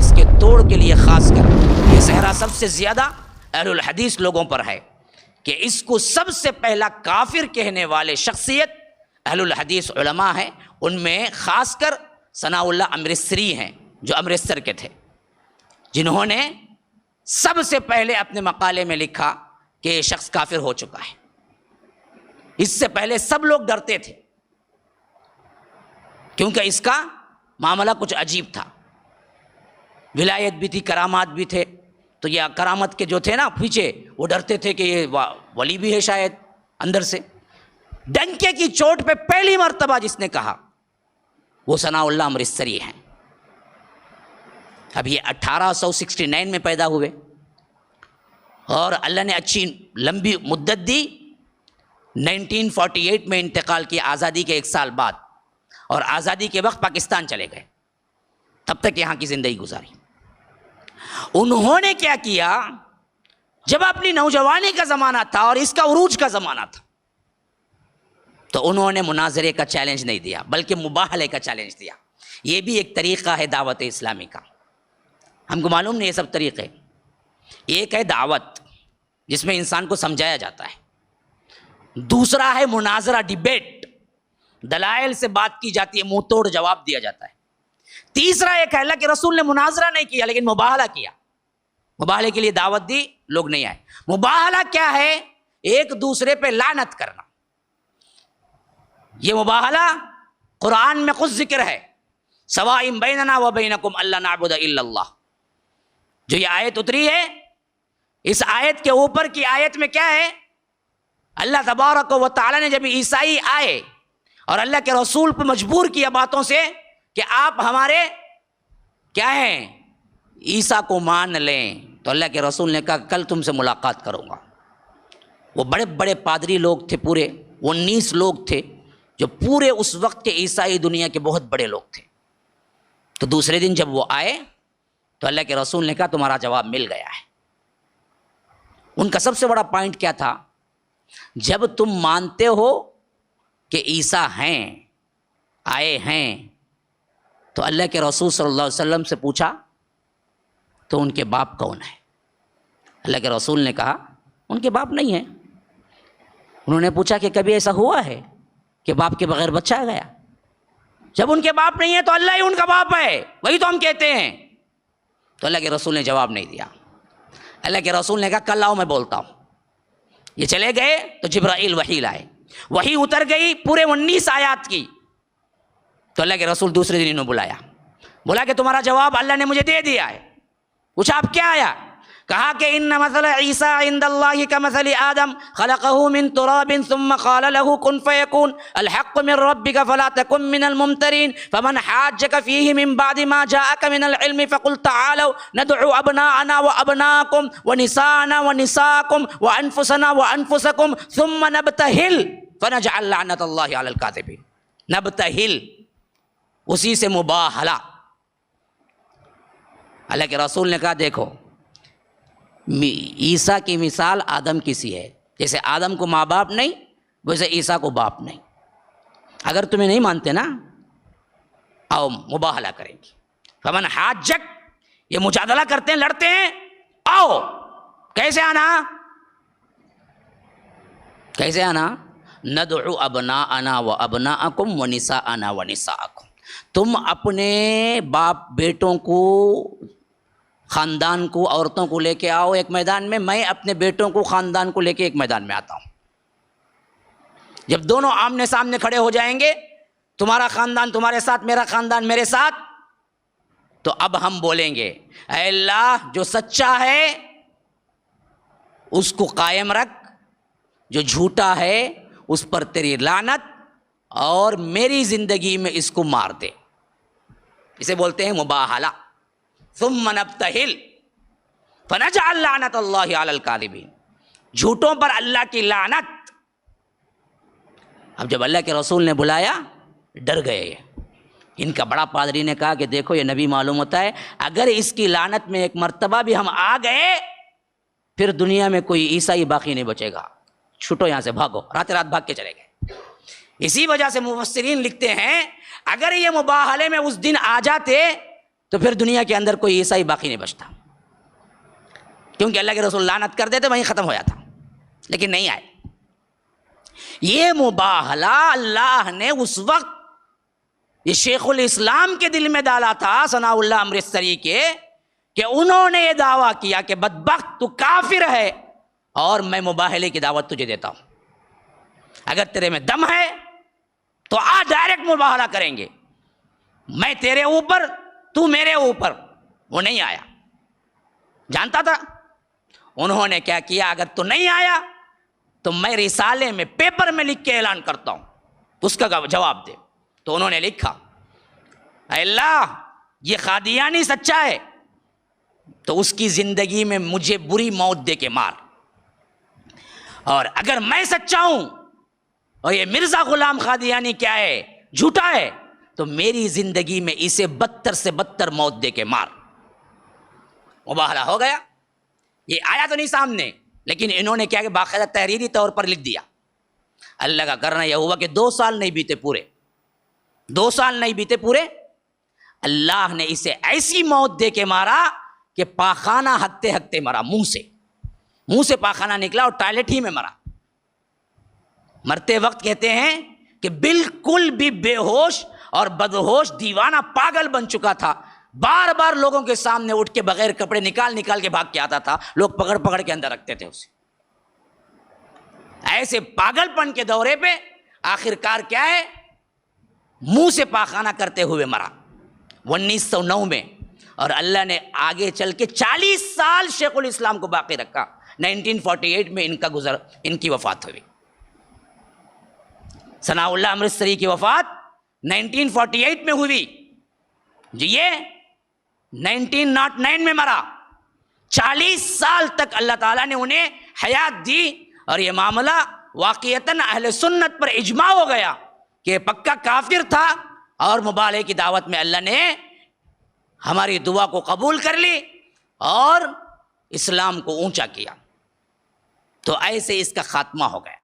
اس کے توڑ کے لیے خاص کر یہ صحرا سب سے زیادہ اہل الحدیث لوگوں پر ہے کہ اس کو سب سے پہلا کافر کہنے والے شخصیت اہل الحدیث علماء ہیں. ان میں خاص کر ثناء اللہ امرتسری ہیں جو امرتسر کے تھے، جنہوں نے سب سے پہلے اپنے مقالے میں لکھا کہ یہ شخص کافر ہو چکا ہے. اس سے پہلے سب لوگ ڈرتے تھے کیونکہ اس کا معاملہ کچھ عجیب تھا. ولایت بھی تھی، کرامات بھی تھے، تو یہ کرامت کے جو تھے نا پیچھے وہ ڈرتے تھے کہ یہ ولی بھی ہے شاید اندر سے. ڈنکے کی چوٹ پہ پہلی مرتبہ جس نے کہا وہ ثناء اللہ امرتسری ہیں. اب یہ 1869 میں پیدا ہوئے اور اللہ نے اچھی لمبی مدت دی. 1948 میں انتقال کیا آزادی کے 1 سال بعد، اور آزادی کے وقت پاکستان چلے گئے، تب تک یہاں کی زندگی گزاری. انہوں نے کیا کیا، جب اپنی نوجوانی کا زمانہ تھا اور اس کا عروج کا زمانہ تھا، تو انہوں نے مناظرے کا چیلنج نہیں دیا بلکہ مباہلے کا چیلنج دیا. یہ بھی ایک طریقہ ہے دعوت اسلامی کا. ہم کو معلوم نہیں یہ سب طریقے. ایک ہے دعوت جس میں انسان کو سمجھایا جاتا ہے، دوسرا ہے مناظرہ، ڈیبیٹ، دلائل سے بات کی جاتی ہے، منہ توڑ جواب دیا جاتا ہے. تیسرا ایک ہے، اللہ کے رسول نے مناظرہ نہیں کیا لیکن مباہلہ کیا. مباہلے کے لیے دعوت دی، لوگ نہیں آئے. مباہلہ کیا ہے؟ ایک دوسرے پہ لعنت کرنا. یہ مباہلہ قرآن میں خود ذکر ہے، سواء بیننا و بینکم الا نعبد الا اللہ. جو یہ آیت اتری ہے، اس آیت کے اوپر کی آیت میں کیا ہے؟ اللہ تبارک و تعالی نے جب عیسائی آئے اور اللہ کے رسول پہ مجبور کیا باتوں سے کہ آپ ہمارے کیا ہیں، عیسیٰ کو مان لیں، تو اللہ کے رسول نے کہا کل تم سے ملاقات کروں گا. وہ بڑے بڑے پادری لوگ تھے، پورے 19 لوگ تھے جو پورے اس وقت کے عیسائی دنیا کے بہت بڑے لوگ تھے. تو دوسرے دن جب وہ آئے تو اللہ کے رسول نے کہا تمہارا جواب مل گیا ہے. ان کا سب سے بڑا پوائنٹ کیا تھا؟ جب تم مانتے ہو کہ عیسیٰ ہیں، آئے ہیں، تو اللہ کے رسول صلی اللہ علیہ وسلم سے پوچھا تو ان کے باپ کون ہے؟ اللہ کے رسول نے کہا ان کے باپ نہیں ہیں. انہوں نے پوچھا کہ کبھی ایسا ہوا ہے کہ باپ کے بغیر بچہ گیا؟ جب ان کے باپ نہیں ہے تو اللہ ہی ان کا باپ ہے، وہی تو ہم کہتے ہیں. تو اللہ کے رسول نے جواب نہیں دیا. اللہ کے رسول نے کہا کل آؤ میں بولتا ہوں. یہ چلے گئے تو جبرائیل وحی لائے، وحی اتر گئی پورے 19 آیات کی. تو اللہ کے رسول دوسرے دن انہوں بلایا، بولا کہ تمہارا جواب اللہ نے مجھے دے دیا ہے. پوچھا اب کیا آیا؟ کہا کہ ان مثل عیسیٰ عند اللہ کمثل آدم خلقہ من تراب ثم قال له كن فيكون الحق من ربك فلا تكن من الممترين فمن حاجك فيه من بعد ما جاءك من العلم فقل تعالوا ندعو ابناءنا وابناءكم ونساءنا ونساءكم وانفسنا وانفسكم ثم نبتهل فنجعل لعنة الله على الكاذبين. نبتهل اسی سے مباہلہ. اللہ کے رسول نے کہا دیکھو عیسیٰ کی مثال آدم کی سی ہے، جیسے آدم کو ماں باپ نہیں ویسے عیسیٰ کو باپ نہیں. اگر تمہیں نہیں مانتے نا آؤ مباہلہ کریں گے. فمن حاجک، یہ مجادلہ کرتے ہیں، لڑتے ہیں، آؤ. کیسے آنا؟ کیسے آنا؟ ندعو ابناءنا و ابناءکم و نساءنا و نساءکم. تم اپنے باپ بیٹوں کو، خاندان کو، عورتوں کو لے کے آؤ ایک میدان میں، میں اپنے بیٹوں کو، خاندان کو لے کے ایک میدان میں آتا ہوں. جب دونوں آمنے سامنے کھڑے ہو جائیں گے، تمہارا خاندان تمہارے ساتھ، میرا خاندان میرے ساتھ، تو اب ہم بولیں گے اے اللہ جو سچا ہے اس کو قائم رکھ، جو جھوٹا ہے اس پر تیری لعنت، اور میری زندگی میں اس کو مار دے. اسے بولتے ہیں مباہلہ. ثم نبتہل فنجعل لعنت اللہ علی الکاذبین. جھوٹوں پر اللہ کی لعنت. اب جب اللہ کے رسول نے بلایا ڈر گئے. ان کا بڑا پادری نے کہا کہ دیکھو یہ نبی معلوم ہوتا ہے، اگر اس کی لعنت میں ایک مرتبہ بھی ہم آ گئے پھر دنیا میں کوئی عیسائی باقی نہیں بچے گا. چھوٹو یہاں سے، بھاگو. رات رات بھاگ کے چلے گئے. اسی وجہ سے مفسرین لکھتے ہیں اگر یہ مباہلے میں اس دن آ جاتے تو پھر دنیا کے اندر کوئی عیسائی باقی نہیں بچتا، کیونکہ اللہ کے رسول لعنت کر دیتے وہیں ختم ہو جاتا، لیکن نہیں آئے۔ یہ مباہلہ اللہ نے اس وقت یہ شیخ الاسلام کے دل میں ڈالا تھا، ثناء اللہ امرتسری کے، کہ انہوں نے یہ دعویٰ کیا کہ بدبخت تو کافر ہے اور میں مباہلے کی دعوت تجھے دیتا ہوں، اگر تیرے میں دم ہے تو آ ڈائریکٹ مباہلہ کریں گے، میں تیرے اوپر تو میرے اوپر۔ وہ نہیں آیا، جانتا تھا۔ انہوں نے کیا کیا، اگر تو نہیں آیا تو میں رسالے میں پیپر میں لکھ کے اعلان کرتا ہوں، اس کا جواب دے۔ تو انہوں نے لکھا، اے اللہ یہ قادیانی سچا ہے تو اس کی زندگی میں مجھے بری موت دے کے مار، اور اگر میں سچا ہوں اور یہ مرزا غلام قادیانی کیا ہے، جھوٹا ہے، تو میری زندگی میں اسے بدتر سے بدتر موت دے کے مار۔ مباہلہ ہو گیا۔ یہ آیا تو نہیں سامنے، لیکن انہوں نے کیا کہ باقاعدہ تحریری طور پر لکھ دیا۔ اللہ کا کرنا یہ ہوا کہ 2 سال نہیں بیتے پورے، 2 سال نہیں بیتے پورے، اللہ نے اسے ایسی موت دے کے مارا کہ پاخانہ ہکتے ہکتے مرا، منہ سے پاخانہ نکلا اور ٹوائلٹ ہی میں مرا۔ مرتے وقت کہتے ہیں کہ بالکل بھی بے ہوش اور بدہوش دیوانہ پاگل بن چکا تھا، بار بار لوگوں کے سامنے اٹھ کے بغیر کپڑے نکال کے بھاگ کے آتا تھا، لوگ پکڑ کے اندر رکھتے تھے اسے۔ ایسے پاگل پن کے دورے پہ آخرکار کیا ہے، منہ سے پاخانہ کرتے ہوئے مرا 1909 میں، اور اللہ نے آگے چل کے 40 سال شیخ الاسلام کو باقی رکھا۔ 1948 میں ان کی وفات ہوئی۔ ثناء اللہ امرتسری کی وفات 1948 میں ہوئی جی، یہ 1909 میں مرا۔ 40 سال تک اللہ تعالیٰ نے انہیں حیات دی، اور یہ معاملہ واقعتاً اہل سنت پر اجماع ہو گیا کہ پکا کافر تھا، اور مباہلے کی دعوت میں اللہ نے ہماری دعا کو قبول کر لی اور اسلام کو اونچا کیا۔ تو ایسے اس کا خاتمہ ہو گیا۔